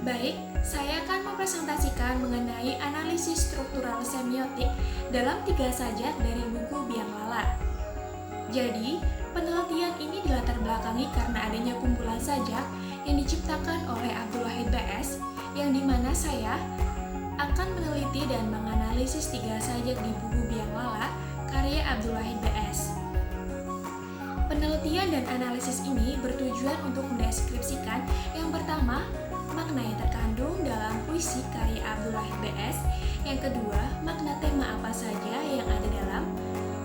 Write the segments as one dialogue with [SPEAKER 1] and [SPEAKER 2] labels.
[SPEAKER 1] Baik, saya akan mempresentasikan mengenai analisis struktural semiotik dalam 3 sajak dari buku Biang Lala. Jadi, penelitian ini dilatar belakangi karena adanya kumpulan sajak yang diciptakan oleh Abdul Wahid B.S. yang dimana saya akan meneliti dan menganalisis 3 sajak di buku Biang Lala karya Abdul Wahid B.S. Penelitian dan analisis ini bertujuan untuk mendeskripsikan yang pertama, makna yang terkandung dalam puisi karya Abdul Wahid B.S. Yang kedua, makna tema apa saja yang ada dalam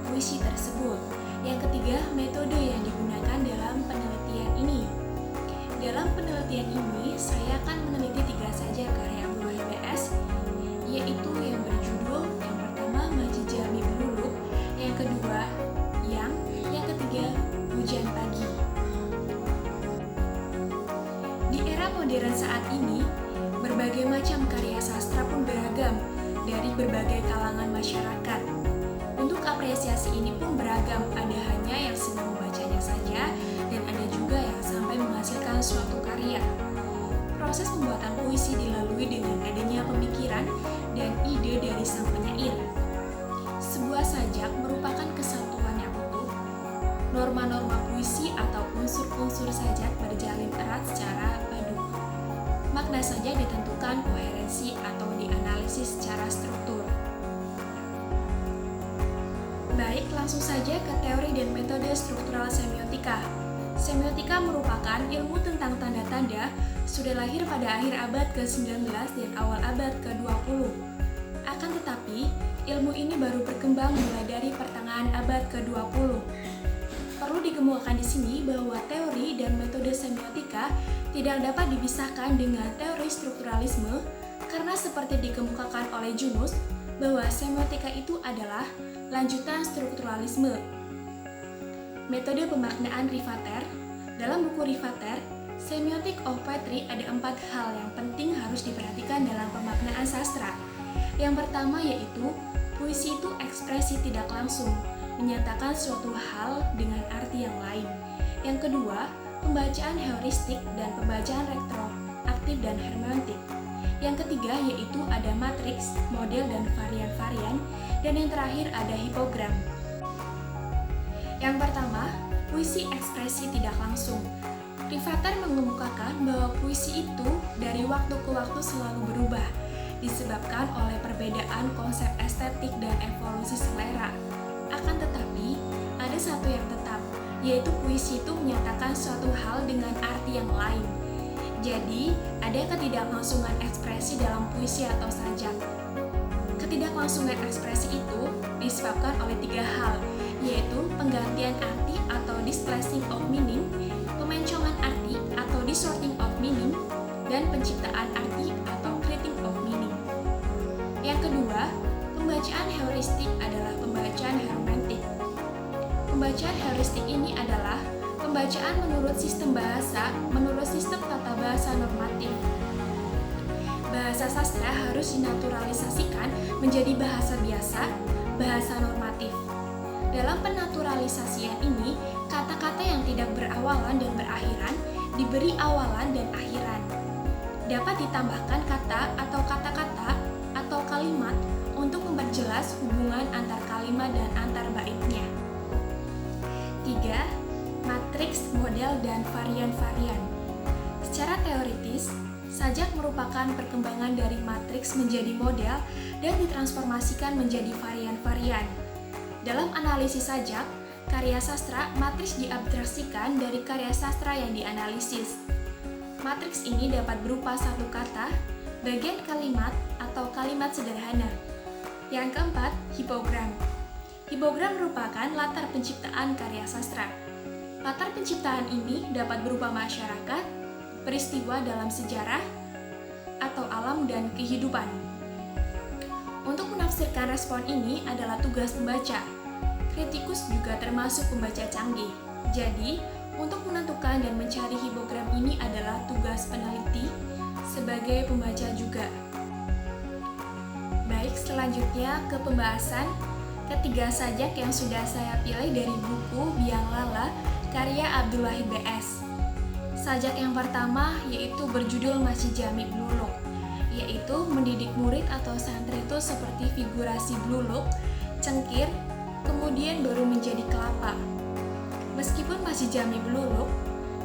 [SPEAKER 1] puisi tersebut. Yang ketiga, metode yang digunakan dalam penelitian ini. Dalam penelitian ini, saya akan meneliti 3 sajak karya Abdul Wahid B.S. yaitu yang berjudul yang pertama Majid Jami Beluluk, yang kedua yang ketiga Hujan Pagi. Di era modern saat ini, berbagai macam karya sastra pun beragam dari berbagai kalangan masyarakat. Untuk apresiasi ini pun beragam, ada hanya yang senang membacanya saja dan ada juga yang sampai menghasilkan suatu karya. Proses pembuatan puisi dilalui dengan adanya pemikiran dan ide dari sang penyair. Sebuah sajak merupakan kesatuan yang utuh. Norma-norma puisi atau unsur-unsur sajak berjalin erat secara padu. Makna saja ditentukan koherensi atau dianalisis secara struktur. Baik, langsung saja ke teori dan metode struktural semiotika. Semiotika merupakan ilmu tentang tanda-tanda sudah lahir pada akhir abad ke-19 dan awal abad ke-20. Akan tetapi, ilmu ini baru berkembang mulai dari pertengahan abad ke-20. Perlu dikemukakan di sini bahwa teori dan metode semiotika tidak dapat dipisahkan dengan teori strukturalisme karena seperti dikemukakan oleh Junus bahwa semiotika itu adalah lanjutan strukturalisme. Metode pemaknaan Rivater. Dalam buku Rivater, Semiotic of Poetry ada 4 hal yang penting harus diperhatikan dalam pemaknaan sastra. Yang pertama yaitu, puisi itu ekspresi tidak langsung, menyatakan suatu hal dengan arti yang lain. Yang kedua, pembacaan heuristik dan pembacaan retroaktif dan hermeneutik. Yang ketiga yaitu ada matriks, model, dan varian-varian. Dan yang terakhir ada hipogram. Yang pertama, puisi ekspresi tidak langsung. Rivater mengemukakan bahwa puisi itu dari waktu ke waktu selalu berubah, disebabkan oleh perbedaan konsep estetik dan evolusi selera. Akan tetapi, ada satu yang tetap, yaitu puisi itu menyatakan suatu hal dengan arti yang lain. Jadi, ada ketidaklangsungan ekspresi dalam puisi atau sajak. Ketidaklangsungan ekspresi itu disebabkan oleh 3 hal, yaitu penggantian arti atau displacing of meaning, pemencongan arti atau distorting of meaning, dan penciptaan arti atau creating of meaning. Yang kedua, pembacaan heuristik adalah pembacaan hermeneutik. Pembacaan heuristik ini adalah pembacaan menurut sistem bahasa, menurut sistem tata bahasa normatif. Bahasa sastra harus dinaturalisasikan menjadi bahasa biasa, bahasa normatif. Dalam penaturalisasian ini, kata-kata yang tidak berawalan dan berakhiran diberi awalan dan akhiran. Dapat ditambahkan kata atau kata-kata atau kalimat untuk memperjelas hubungan antar kalimat dan antar baitnya. 3. Matriks, model, dan varian-varian. Secara teoritis, sajak merupakan perkembangan dari matriks menjadi model dan ditransformasikan menjadi varian-varian. Dalam analisis sajak, karya sastra, matriks diabstraksikan dari karya sastra yang dianalisis. Matriks ini dapat berupa satu kata, bagian kalimat, atau kalimat sederhana. Yang keempat, hipogram. Hipogram merupakan latar penciptaan karya sastra. Latar penciptaan ini dapat berupa masyarakat, peristiwa dalam sejarah, atau alam dan kehidupan. Untuk menafsirkan respon ini adalah tugas pembaca. Kritikus juga termasuk pembaca canggih. Jadi, untuk menentukan dan mencari hipogram ini adalah tugas peneliti sebagai pembaca juga. Baik, selanjutnya ke pembahasan ketiga sajak yang sudah saya pilih dari buku Biang Lala karya Abdul Wahid B.S. Sajak yang pertama yaitu berjudul Masjid Jami Bluluk, yaitu mendidik murid atau santri itu seperti figurasi bluluk, cengkir, kemudian baru menjadi kelapa. Meskipun Masjid Jami Bluluk,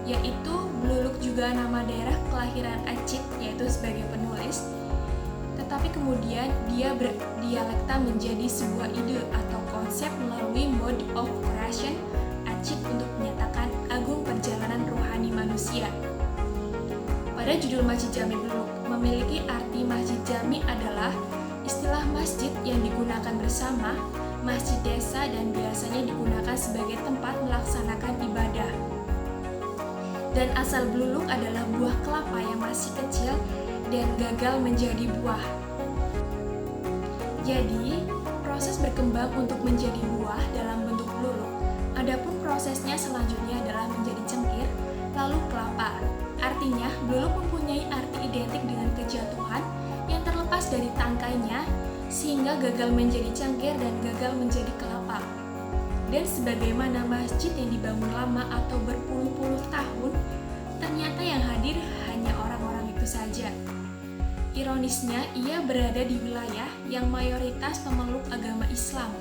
[SPEAKER 1] yaitu Bluluk juga nama daerah kelahiran Acit yaitu sebagai penulis, tetapi kemudian dia berdialekta menjadi sebuah ide atau konsep melalui mode of creation Acit untuk menyatakan agung perjalanan rohani manusia. Pada judul Masjid Jami Bluluk memiliki arti masjid jami adalah istilah masjid yang digunakan bersama, masjid desa dan biasanya digunakan sebagai tempat melaksanakan ibadah. Dan asal bluluk adalah buah kelapa yang masih kecil dan gagal menjadi buah. Jadi, proses berkembang untuk menjadi buah dalam bentuk bluluk. Adapun prosesnya selanjutnya adalah menjadi cengkir, lalu kelapa. Artinya, bluluk mempunyai arti identik dengan kejatuhan yang terlepas dari tangkainya, sehingga gagal menjadi cengkir dan gagal menjadi kelapa. Dan sebagaimana masjid yang dibangun lama atau berpuluh-puluh tahun, ternyata yang hadir hanya orang-orang itu saja. Ironisnya, ia berada di wilayah yang mayoritas pemeluk agama Islam,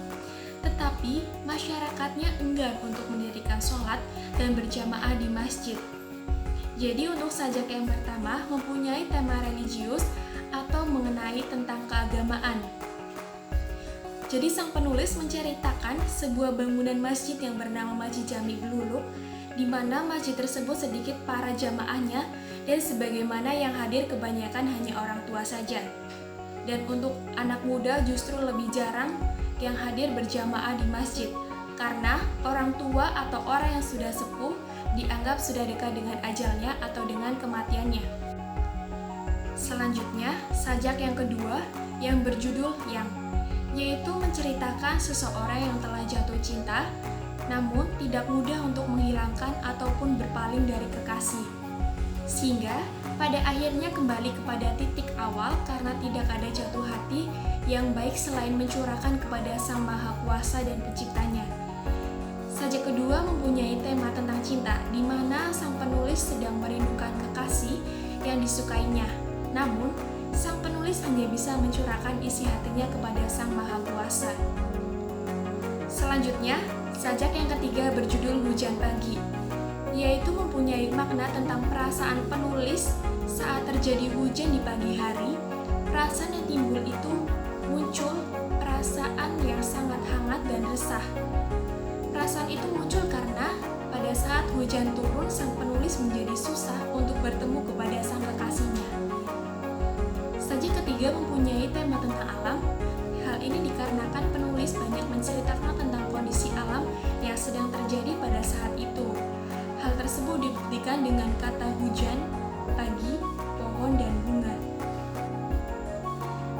[SPEAKER 1] tetapi masyarakatnya enggan untuk mendirikan sholat dan berjamaah di masjid. Jadi untuk sajak yang pertama mempunyai tema religius atau mengenai tentang keagamaan. Jadi sang penulis menceritakan sebuah bangunan masjid yang bernama Masjid Jami Bluluk, di mana masjid tersebut sedikit para jamaahnya dan sebagaimana yang hadir kebanyakan hanya orang tua saja. Dan untuk anak muda justru lebih jarang yang hadir berjamaah di masjid, karena orang tua atau orang yang sudah sepuh dianggap sudah dekat dengan ajalnya atau dengan kematiannya. Selanjutnya, sajak yang kedua yang berjudul Yang, yaitu menceritakan seseorang yang telah jatuh cinta, namun tidak mudah untuk menghilangkan ataupun berpaling dari kekasih. Sehingga pada akhirnya kembali kepada titik awal karena tidak ada jatuh hati yang baik selain mencurahkan kepada Sang Maha Kuasa dan Penciptanya. Sajak kedua mempunyai tema tentang cinta, di mana sang penulis sedang merindukan kekasih yang disukainya. Namun, sang penulis hanya bisa mencurahkan isi hatinya kepada Sang Maha Kuasa. Selanjutnya, sajak yang ketiga berjudul Hujan Pagi, yaitu mempunyai makna tentang perasaan penulis saat terjadi hujan di pagi hari. Perasaan yang timbul itu muncul perasaan yang sangat hangat dan resah. Perasaan itu muncul karena pada saat hujan turun, sang penulis menjadi susah untuk bertemu kepada sang kekasihnya. Sajak ketiga mempunyai tema tentang alam. Hal ini dikarenakan penulis banyak menceritakan tentang kondisi alam yang sedang terjadi pada saat itu. Hal tersebut dibuktikan dengan kata hujan, pagi, pohon, dan bunga.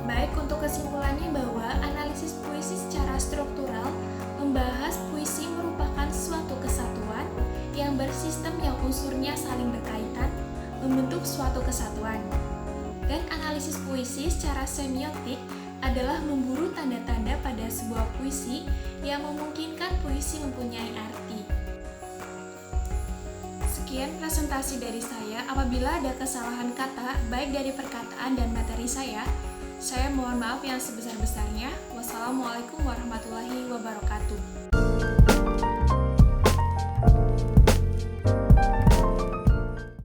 [SPEAKER 1] Baik, untuk kesimpulannya bahwa analisis puisi secara struktural membahas puisi merupakan suatu kesatuan yang bersistem yang unsurnya saling berkaitan, membentuk suatu kesatuan. Dan analisis puisi secara semiotik adalah memburu tanda-tanda pada sebuah puisi yang memungkinkan puisi mempunyai arti. Sekian presentasi dari saya. Apabila ada kesalahan kata, baik dari perkataan dan materi saya mohon maaf yang sebesar-besarnya. Wassalamualaikum warahmatullahi wabarakatuh.